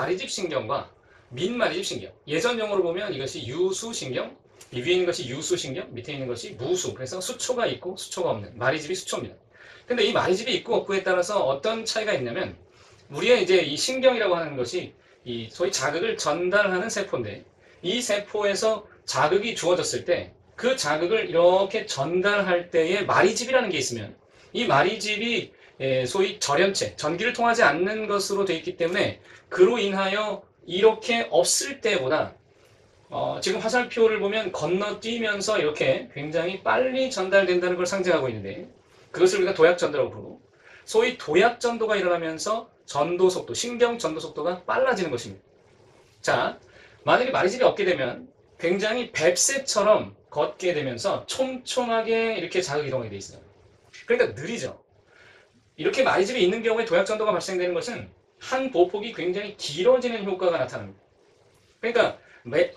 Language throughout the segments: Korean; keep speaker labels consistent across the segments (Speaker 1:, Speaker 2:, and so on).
Speaker 1: 마리집 신경과 민마리집 신경. 예전 용어로 보면 이것이 유수신경, 이 위에 있는 것이 유수신경, 밑에 있는 것이 무수. 그래서 수초가 있고 수초가 없는 마리집이 수초입니다. 근데 이 마리집이 있고 없고에 따라서 어떤 차이가 있냐면 우리의 이제 이 신경이라고 하는 것이 이 소위 자극을 전달하는 세포인데 이 세포에서 자극이 주어졌을 때 그 자극을 이렇게 전달할 때에 마리집이라는 게 있으면 이 마리집이 소위 절연체, 전기를 통하지 않는 것으로 되어 있기 때문에 그로 인하여 이렇게 없을 때보다 지금 화살표를 보면 건너뛰면서 이렇게 굉장히 빨리 전달된다는 걸 상징하고 있는데 그것을 우리가 도약전도라고 부르고 소위 도약전도가 일어나면서 전도 속도, 신경 전도 속도가 빨라지는 것입니다. 자, 만약에 마리집이 없게 되면 굉장히 뱁새처럼 걷게 되면서 촘촘하게 이렇게 자극 이동하게 돼 있어요. 그러니까 느리죠. 이렇게 마리집이 있는 경우에 도약전도가 발생되는 것은 한 보폭이 굉장히 길어지는 효과가 나타납니다. 그러니까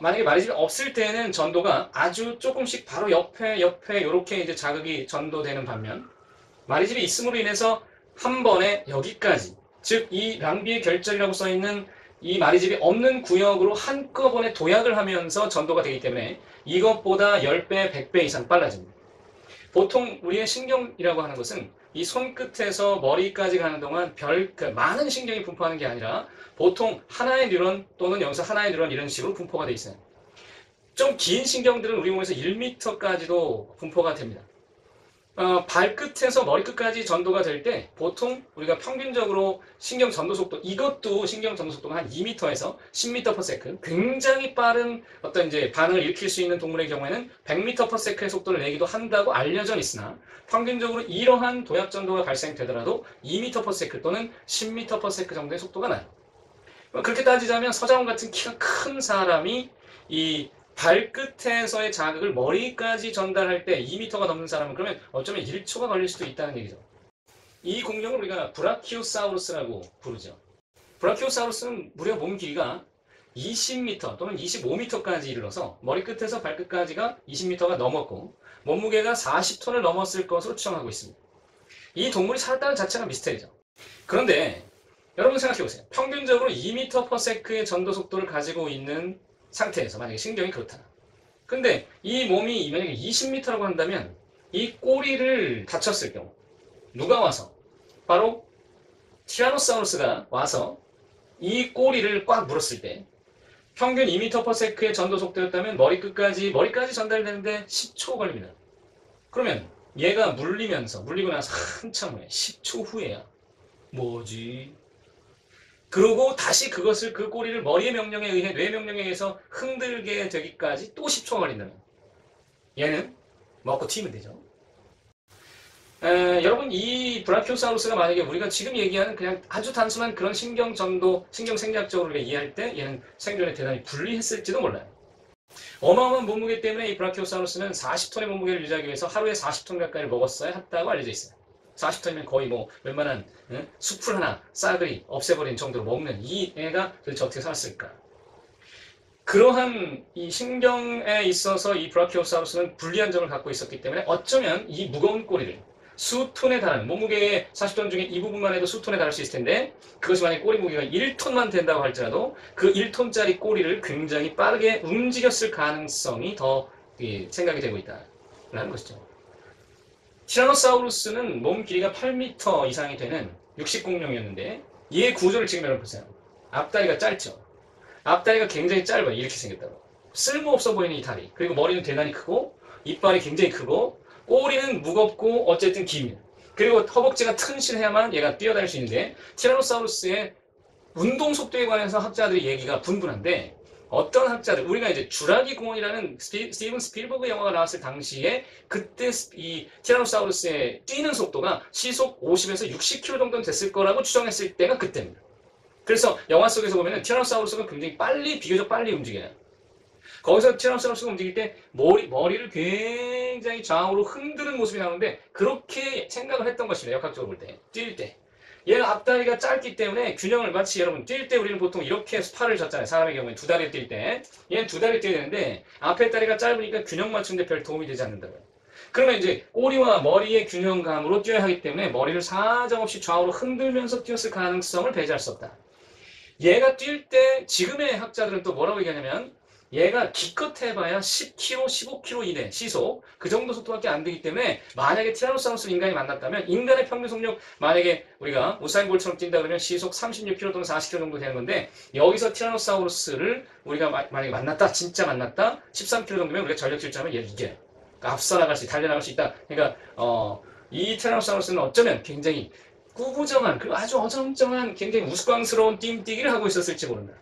Speaker 1: 만약에 마리집이 없을 때는 전도가 아주 조금씩 바로 옆에 이렇게 이제 자극이 전도되는 반면 마리집이 있음으로 인해서 한 번에 여기까지, 즉 이 랑비의 결절이라고 써있는 이 마리집이 없는 구역으로 한꺼번에 도약을 하면서 전도가 되기 때문에 이것보다 10배, 100배 이상 빨라집니다. 보통 우리의 신경이라고 하는 것은 이 손끝에서 머리까지 가는 동안 많은 신경이 분포하는 게 아니라 보통 하나의 뉴런 또는 여기서 하나의 뉴런 이런 식으로 분포가 되어 있어요. 좀 긴 신경들은 우리 몸에서 1m까지도 분포가 됩니다. 발끝에서 머리끝까지 전도가 될 때 보통 우리가 평균적으로 신경 전도 속도, 이것도 신경 전도 속도가 한 2m에서 10m/s, 굉장히 빠른 어떤 이제 반응을 일으킬 수 있는 동물의 경우에는 100m/s의 속도를 내기도 한다고 알려져 있으나 평균적으로 이러한 도약 전도가 발생되더라도 2m/s 또는 10m/s 정도의 속도가 나요. 그렇게 따지자면 서장훈 같은 키가 큰 사람이 이 발끝에서의 자극을 머리까지 전달할 때 2m가 넘는 사람은 그러면 어쩌면 1초가 걸릴 수도 있다는 얘기죠. 이 공룡을 우리가 브라키오사우루스라고 부르죠. 브라키오사우루스는 무려 몸 길이가 20m 또는 25m까지 이르러서 머리끝에서 발끝까지가 20m가 넘었고 몸무게가 40톤을 넘었을 것으로 추정하고 있습니다. 이 동물이 살았다는 자체가 미스테리죠. 그런데 여러분 생각해보세요. 평균적으로 2m/s의 전도 속도를 가지고 있는 상태에서 만약에 신경이 그렇다. 근데 이 몸이 만약에 20m라고 한다면 이 꼬리를 다쳤을 경우 누가 와서 바로 티라노사우루스가 와서 이 꼬리를 꽉 물었을 때 평균 2m/s의 전도 속도였다면 머리까지 전달되는데 10초 걸립니다. 그러면 얘가 물리고 나서 한참 후에 10초 후에야 뭐지? 그러고 다시 그 꼬리를 머리의 명령에 의해, 뇌 명령에 의해서 흔들게 되기까지 또 10초가 걸린다면 얘는 먹고 튀면 되죠. 여러분 이 브라키오사우루스가 만약에 우리가 지금 얘기하는 그냥 아주 단순한 그런 신경 전도, 신경 생리학적으로 이해할 때 얘는 생존에 대단히 불리했을지도 몰라요. 어마어마한 몸무게 때문에 이 브라키오사우루스는 40톤의 몸무게를 유지하기 위해서 하루에 40톤 가까이를 먹었어야 했다고 알려져 있어요. 40톤이면 거의 뭐 웬만한 숲을 하나 싸그리 없애버린 정도로 먹는 이 애가 도대체 어떻게 살았을까? 그러한 이 신경에 있어서 이 브라키오사우루스는 불리한 점을 갖고 있었기 때문에 어쩌면 이 무거운 꼬리를 수톤에 달하는, 몸무게의 40톤 중에 이 부분만 해도 수톤에 달할 수 있을 텐데 그것이 만약 꼬리 무게가 1톤만 된다고 할지라도 그 1톤짜리 꼬리를 굉장히 빠르게 움직였을 가능성이 더 생각이 되고 있다라는 것이죠. 티라노사우루스는 몸 길이가 8m 이상이 되는 육식공룡이었는데 얘의 구조를 지금 여러분 보세요. 앞다리가 짧죠. 앞다리가 굉장히 짧아요. 이렇게 생겼다고. 쓸모없어 보이는 이 다리. 그리고 머리는 대단히 크고 이빨이 굉장히 크고 꼬리는 무겁고 어쨌든 깁니다. 그리고 허벅지가 튼실해야만 얘가 뛰어다닐 수 있는데 티라노사우루스의 운동 속도에 관해서 학자들의 얘기가 분분한데 어떤 학자들, 우리가 이제 주라기 공원이라는 스티븐 스필버그 영화가 나왔을 당시에 그때 이 티라노사우루스의 뛰는 속도가 시속 50에서 60km 정도는 됐을 거라고 추정했을 때가 그때입니다. 그래서 영화 속에서 보면은 티라노사우루스가 굉장히 비교적 빨리 움직여요. 거기서 티라노사우루스가 움직일 때 머리를 굉장히 좌우로 흔드는 모습이 나오는데 그렇게 생각을 했던 것입니다. 역학적으로 볼 때, 뛸 때. 얘가 앞다리가 짧기 때문에 균형을 마치 여러분 뛸 때 우리는 보통 이렇게 팔을 젓잖아요. 사람의 경우에 두 다리를 뛸 때. 얘는 두 다리를 뛰어야 되는데 앞에 다리가 짧으니까 균형 맞추는데 별 도움이 되지 않는다고요. 그러면 이제 꼬리와 머리의 균형감으로 뛰어야 하기 때문에 머리를 사정없이 좌우로 흔들면서 뛰었을 가능성을 배제할 수 없다. 얘가 뛸 때 지금의 학자들은 또 뭐라고 얘기하냐면 얘가 기껏 해봐야 10km, 15km 이내 시속 그 정도 속도밖에 안 되기 때문에 만약에 티라노사우루스 인간이 만났다면 인간의 평균 속력 만약에 우리가 우사인 볼트처럼 뛴다 그러면 시속 36km 또는 40km 정도 되는 건데 여기서 티라노사우루스를 우리가 만약에 만났다 진짜 만났다 13km 정도면 우리가 전력 질주하면 얘를 이겨요. 그러니까 앞서 나갈 수 있다, 달려나갈 수 있다. 그러니까 이 티라노사우루스는 어쩌면 굉장히 꾸부정한 그리고 아주 어정쩡한 굉장히 우스꽝스러운 띵뛰기를 하고 있었을지 모른다.